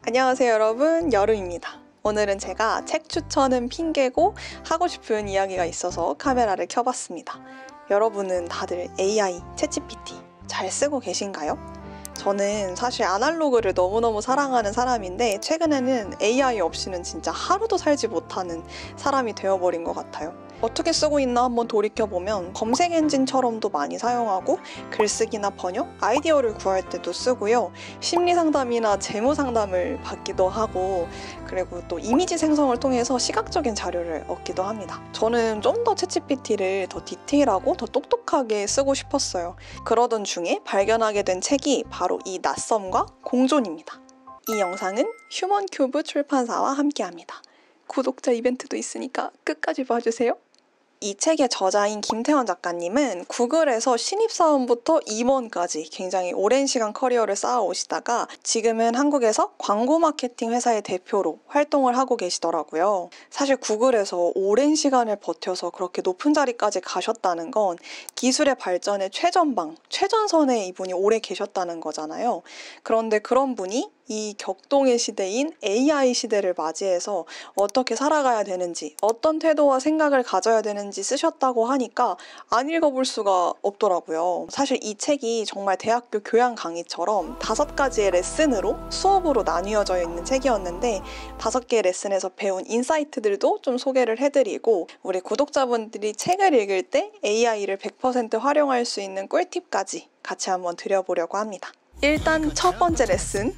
안녕하세요 여러분, 여름입니다. 오늘은 제가 책 추천은 핑계고 하고 싶은 이야기가 있어서 카메라를 켜봤습니다. 여러분은 다들 AI, 챗GPT 잘 쓰고 계신가요? 저는 사실 아날로그를 너무너무 사랑하는 사람인데 최근에는 AI 없이는 진짜 하루도 살지 못하는 사람이 되어버린 것 같아요. 어떻게 쓰고 있나 한번 돌이켜보면 검색 엔진처럼도 많이 사용하고 글쓰기나 번역, 아이디어를 구할 때도 쓰고요. 심리 상담이나 재무 상담을 받기도 하고 그리고 또 이미지 생성을 통해서 시각적인 자료를 얻기도 합니다. 저는 좀 더 챗GPT를 더 디테일하고 더 똑똑하게 쓰고 싶었어요. 그러던 중에 발견하게 된 책이 바로 이 낯섦과 공존입니다. 이 영상은 휴먼큐브 출판사와 함께합니다. 구독자 이벤트도 있으니까 끝까지 봐주세요. 이 책의 저자인 김태원 작가님은 구글에서 신입사원부터 임원까지 굉장히 오랜 시간 커리어를 쌓아오시다가 지금은 한국에서 광고 마케팅 회사의 대표로 활동을 하고 계시더라고요. 사실 구글에서 오랜 시간을 버텨서 그렇게 높은 자리까지 가셨다는 건 기술의 발전의 최전방, 최전선에 이분이 오래 계셨다는 거잖아요. 그런데 그런 분이 이 격동의 시대인 AI 시대를 맞이해서 어떻게 살아가야 되는지, 어떤 태도와 생각을 가져야 되는지 쓰셨다고 하니까 안 읽어볼 수가 없더라고요. 사실 이 책이 정말 대학교 교양 강의처럼 5가지의 레슨으로 수업으로 나뉘어져 있는 책이었는데 5개의 레슨에서 배운 인사이트들도 좀 소개를 해드리고 우리 구독자분들이 책을 읽을 때 AI를 100% 활용할 수 있는 꿀팁까지 같이 한번 드려보려고 합니다. 일단 첫 번째 레슨,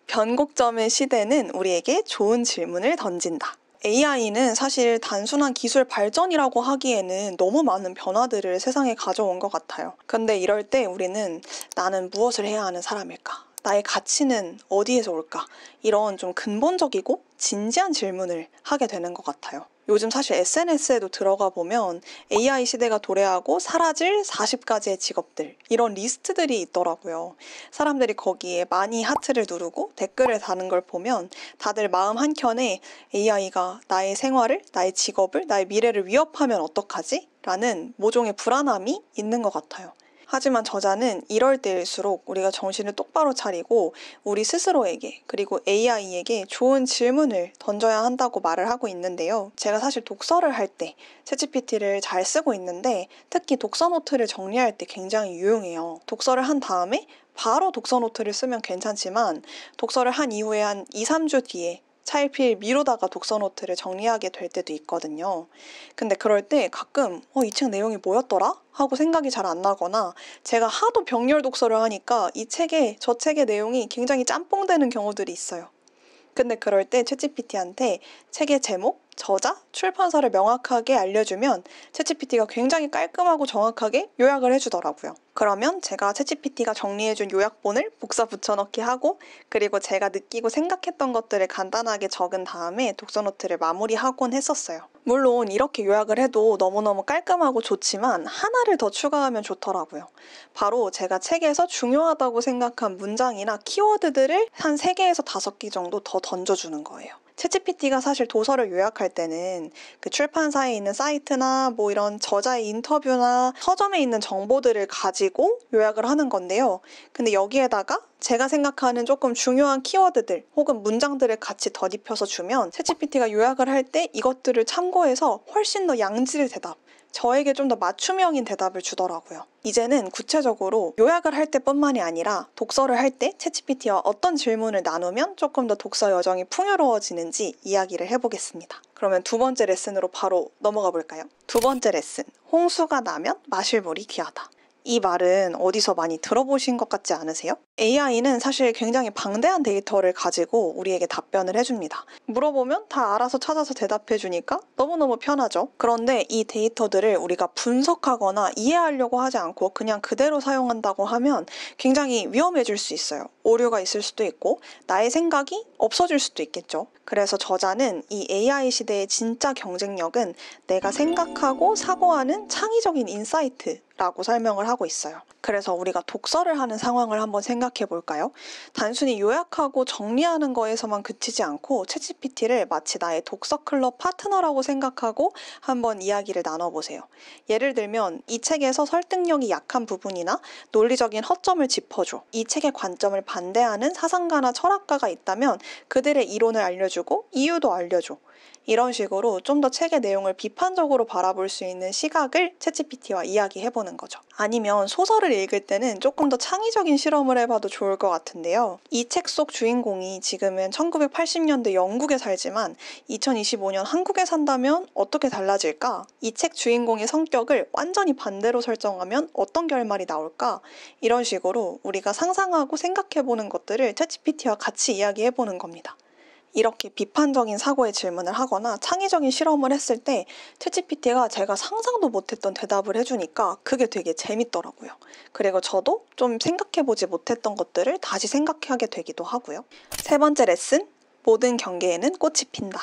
변곡점의 시대는 우리에게 좋은 질문을 던진다. AI는 사실 단순한 기술 발전이라고 하기에는 너무 많은 변화들을 세상에 가져온 것 같아요. 근데 이럴 때 우리는 나는 무엇을 해야 하는 사람일까? 나의 가치는 어디에서 올까? 이런 좀 근본적이고 진지한 질문을 하게 되는 것 같아요. 요즘 사실 SNS에도 들어가 보면 AI 시대가 도래하고 사라질 40가지의 직업들 이런 리스트들이 있더라고요. 사람들이 거기에 많이 하트를 누르고 댓글을 다는 걸 보면 다들 마음 한켠에 AI가 나의 생활을, 나의 직업을, 나의 미래를 위협하면 어떡하지? 라는 모종의 불안함이 있는 것 같아요. 하지만 저자는 이럴 때일수록 우리가 정신을 똑바로 차리고 우리 스스로에게 그리고 AI에게 좋은 질문을 던져야 한다고 말을 하고 있는데요. 제가 사실 독서를 할 때 챗GPT를 잘 쓰고 있는데 특히 독서 노트를 정리할 때 굉장히 유용해요. 독서를 한 다음에 바로 독서 노트를 쓰면 괜찮지만 독서를 한 이후에 한 2-3주 뒤에 차일피일 미루다가 독서 노트를 정리하게 될 때도 있거든요. 근데 그럴 때 가끔 이 책 내용이 뭐였더라? 하고 생각이 잘 안 나거나 제가 하도 병렬 독서를 하니까 저 책의 내용이 굉장히 짬뽕 되는 경우들이 있어요. 근데 그럴 때 챗GPT한테 책의 제목, 저자, 출판사를 명확하게 알려주면 챗GPT가 굉장히 깔끔하고 정확하게 요약을 해주더라고요. 그러면 제가 챗GPT가 정리해준 요약본을 복사 붙여넣기 하고 그리고 제가 느끼고 생각했던 것들을 간단하게 적은 다음에 독서노트를 마무리하곤 했었어요. 물론 이렇게 요약을 해도 너무너무 깔끔하고 좋지만 하나를 더 추가하면 좋더라고요. 바로 제가 책에서 중요하다고 생각한 문장이나 키워드들을 한 3개에서 5개 정도 더 던져주는 거예요. 챗GPT가 사실 도서를 요약할 때는 그 출판사에 있는 사이트나 뭐 이런 저자의 인터뷰나 서점에 있는 정보들을 가지고 요약을 하는 건데요. 근데 여기에다가 제가 생각하는 조금 중요한 키워드들 혹은 문장들을 같이 덧입혀서 주면 챗GPT가 요약을 할 때 이것들을 참고해서 훨씬 더 양질 대답, 저에게 좀 더 맞춤형인 대답을 주더라고요. 이제는 구체적으로 요약을 할 때뿐만이 아니라 독서를 할 때 챗GPT와 어떤 질문을 나누면 조금 더 독서 여정이 풍요로워지는지 이야기를 해보겠습니다. 그러면 2번째 레슨으로 바로 넘어가 볼까요? 2번째 레슨, 홍수가 나면 마실 물이 귀하다. 이 말은 어디서 많이 들어보신 것 같지 않으세요? AI는 사실 굉장히 방대한 데이터를 가지고 우리에게 답변을 해줍니다. 물어보면 다 알아서 찾아서 대답해주니까 너무너무 편하죠. 그런데 이 데이터들을 우리가 분석하거나 이해하려고 하지 않고 그냥 그대로 사용한다고 하면 굉장히 위험해질 수 있어요. 오류가 있을 수도 있고 나의 생각이 없어질 수도 있겠죠. 그래서 저자는 이 AI 시대의 진짜 경쟁력은 내가 생각하고 사고하는 창의적인 인사이트라고 설명을 하고 있어요. 그래서 우리가 독서를 하는 상황을 한번 생각해 생각해 볼까요? 단순히 요약하고 정리하는 거에서만 그치지 않고 챗GPT를 마치 나의 독서 클럽 파트너라고 생각하고 한번 이야기를 나눠보세요. 예를 들면 이 책에서 설득력이 약한 부분이나 논리적인 허점을 짚어줘. 이 책의 관점을 반대하는 사상가나 철학가가 있다면 그들의 이론을 알려주고 이유도 알려줘. 이런 식으로 좀 더 책의 내용을 비판적으로 바라볼 수 있는 시각을 챗GPT와 이야기해보는 거죠. 아니면 소설을 읽을 때는 조금 더 창의적인 실험을 해봐도 좋을 것 같은데요. 이 책 속 주인공이 지금은 1980년대 영국에 살지만 2025년 한국에 산다면 어떻게 달라질까? 이 책 주인공의 성격을 완전히 반대로 설정하면 어떤 결말이 나올까? 이런 식으로 우리가 상상하고 생각해보는 것들을 챗GPT와 같이 이야기해보는 겁니다. 이렇게 비판적인 사고의 질문을 하거나 창의적인 실험을 했을 때 챗GPT가 제가 상상도 못했던 대답을 해주니까 그게 되게 재밌더라고요. 그리고 저도 좀 생각해보지 못했던 것들을 다시 생각하게 되기도 하고요. 세 번째 레슨, 모든 경계에는 꽃이 핀다.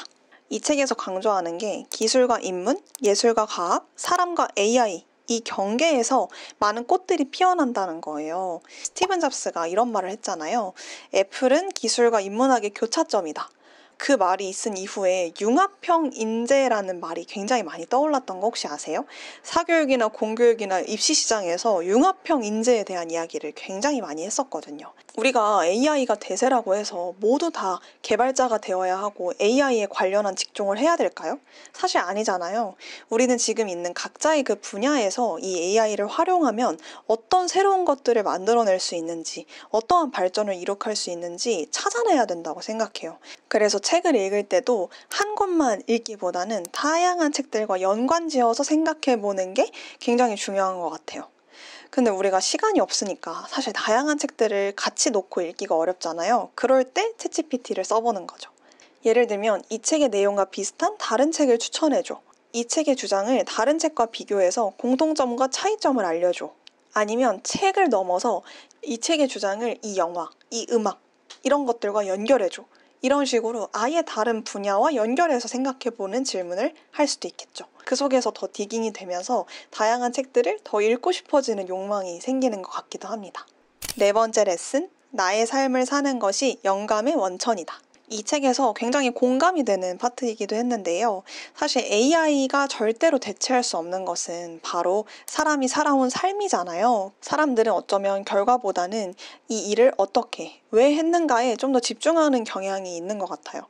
이 책에서 강조하는 게 기술과 인문, 예술과 과학, 사람과 AI 이 경계에서 많은 꽃들이 피어난다는 거예요. 스티븐 잡스가 이런 말을 했잖아요. 애플은 기술과 인문학의 교차점이다. 그 말이 있은 이후에 융합형 인재라는 말이 굉장히 많이 떠올랐던 거 혹시 아세요? 사교육이나 공교육이나 입시 시장에서 융합형 인재에 대한 이야기를 굉장히 많이 했었거든요. 우리가 AI가 대세라고 해서 모두 다 개발자가 되어야 하고 AI에 관련한 직종을 해야 될까요? 사실 아니잖아요. 우리는 지금 있는 각자의 그 분야에서 이 AI를 활용하면 어떤 새로운 것들을 만들어낼 수 있는지, 어떠한 발전을 이룩할 수 있는지 찾아내야 된다고 생각해요. 그래서 책을 읽을 때도 한 권만 읽기보다는 다양한 책들과 연관지어서 생각해보는 게 굉장히 중요한 것 같아요. 근데 우리가 시간이 없으니까 사실 다양한 책들을 같이 놓고 읽기가 어렵잖아요. 그럴 때 챗GPT를 써보는 거죠. 예를 들면 이 책의 내용과 비슷한 다른 책을 추천해줘. 이 책의 주장을 다른 책과 비교해서 공통점과 차이점을 알려줘. 아니면 책을 넘어서 이 책의 주장을 이 영화, 이 음악 이런 것들과 연결해줘. 이런 식으로 아예 다른 분야와 연결해서 생각해보는 질문을 할 수도 있겠죠. 그 속에서 더 디깅이 되면서 다양한 책들을 더 읽고 싶어지는 욕망이 생기는 것 같기도 합니다. 네 번째 레슨, 나의 삶을 사는 것이 영감의 원천이다. 이 책에서 굉장히 공감이 되는 파트이기도 했는데요. 사실 AI가 절대로 대체할 수 없는 것은 바로 사람이 살아온 삶이잖아요. 사람들은 어쩌면 결과보다는 이 일을 어떻게, 왜 했는가에 좀 더 집중하는 경향이 있는 것 같아요.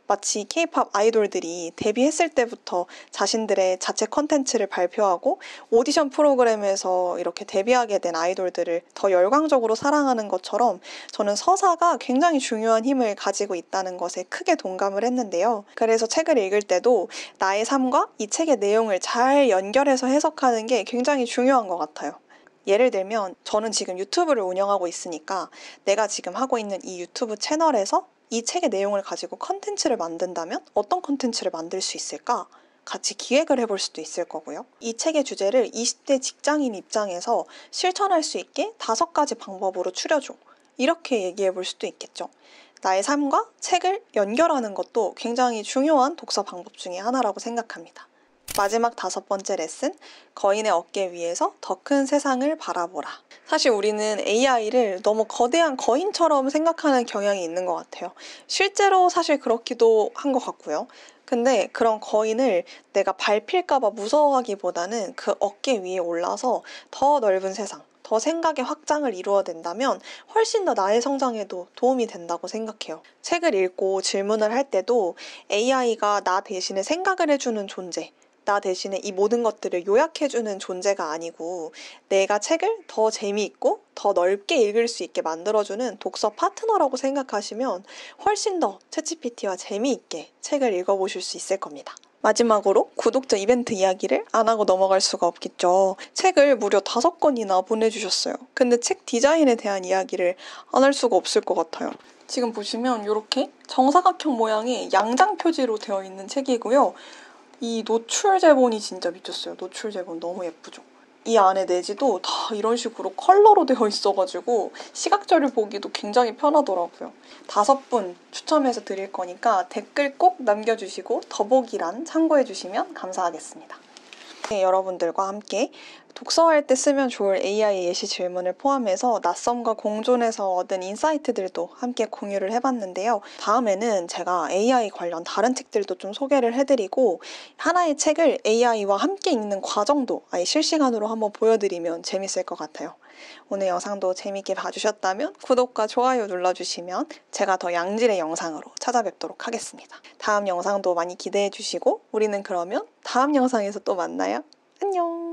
마치 K-팝 아이돌들이 데뷔했을 때부터 자신들의 자체 컨텐츠를 발표하고 오디션 프로그램에서 이렇게 데뷔하게 된 아이돌들을 더 열광적으로 사랑하는 것처럼 저는 서사가 굉장히 중요한 힘을 가지고 있다는 것에 크게 동감을 했는데요. 그래서 책을 읽을 때도 나의 삶과 이 책의 내용을 잘 연결해서 해석하는 게 굉장히 중요한 것 같아요. 예를 들면 저는 지금 유튜브를 운영하고 있으니까 내가 지금 하고 있는 이 유튜브 채널에서 이 책의 내용을 가지고 컨텐츠를 만든다면 어떤 컨텐츠를 만들 수 있을까? 같이 기획을 해볼 수도 있을 거고요. 이 책의 주제를 20대 직장인 입장에서 실천할 수 있게 5가지 방법으로 추려줘. 이렇게 얘기해 볼 수도 있겠죠. 나의 삶과 책을 연결하는 것도 굉장히 중요한 독서 방법 중에 하나라고 생각합니다. 마지막 5번째 레슨, 거인의 어깨 위에서 더 큰 세상을 바라보라. 사실 우리는 AI를 너무 거대한 거인처럼 생각하는 경향이 있는 것 같아요. 실제로 사실 그렇기도 한 것 같고요. 근데 그런 거인을 내가 밟힐까봐 무서워하기보다는 그 어깨 위에 올라서 더 넓은 세상, 더 생각의 확장을 이루어낸다면 훨씬 더 나의 성장에도 도움이 된다고 생각해요. 책을 읽고 질문을 할 때도 AI가 나 대신에 생각을 해주는 존재, 나 대신에 이 모든 것들을 요약해주는 존재가 아니고 내가 책을 더 재미있고 더 넓게 읽을 수 있게 만들어주는 독서 파트너라고 생각하시면 훨씬 더 챗GPT와 재미있게 책을 읽어보실 수 있을 겁니다. 마지막으로 구독자 이벤트 이야기를 안 하고 넘어갈 수가 없겠죠. 책을 무려 5권이나 보내주셨어요. 근데 책 디자인에 대한 이야기를 안 할 수가 없을 것 같아요. 지금 보시면 이렇게 정사각형 모양의 양장 표지로 되어 있는 책이고요. 이 노출 제본이 진짜 미쳤어요. 노출 제본 너무 예쁘죠? 이 안에 내지도 다 이런 식으로 컬러로 되어 있어가지고 시각적으로 보기도 굉장히 편하더라고요. 5분 추첨해서 드릴 거니까 댓글 꼭 남겨주시고 더보기란 참고해주시면 감사하겠습니다. 네, 여러분들과 함께 독서할 때 쓰면 좋을 AI 예시 질문을 포함해서 낯섦과 공존에서 얻은 인사이트들도 함께 공유를 해봤는데요. 다음에는 제가 AI 관련 다른 책들도 좀 소개를 해드리고 하나의 책을 AI와 함께 읽는 과정도 아예 실시간으로 한번 보여드리면 재밌을 것 같아요. 오늘 영상도 재밌게 봐주셨다면 구독과 좋아요 눌러주시면 제가 더 양질의 영상으로 찾아뵙도록 하겠습니다. 다음 영상도 많이 기대해주시고 우리는 그러면 다음 영상에서 또 만나요. 안녕!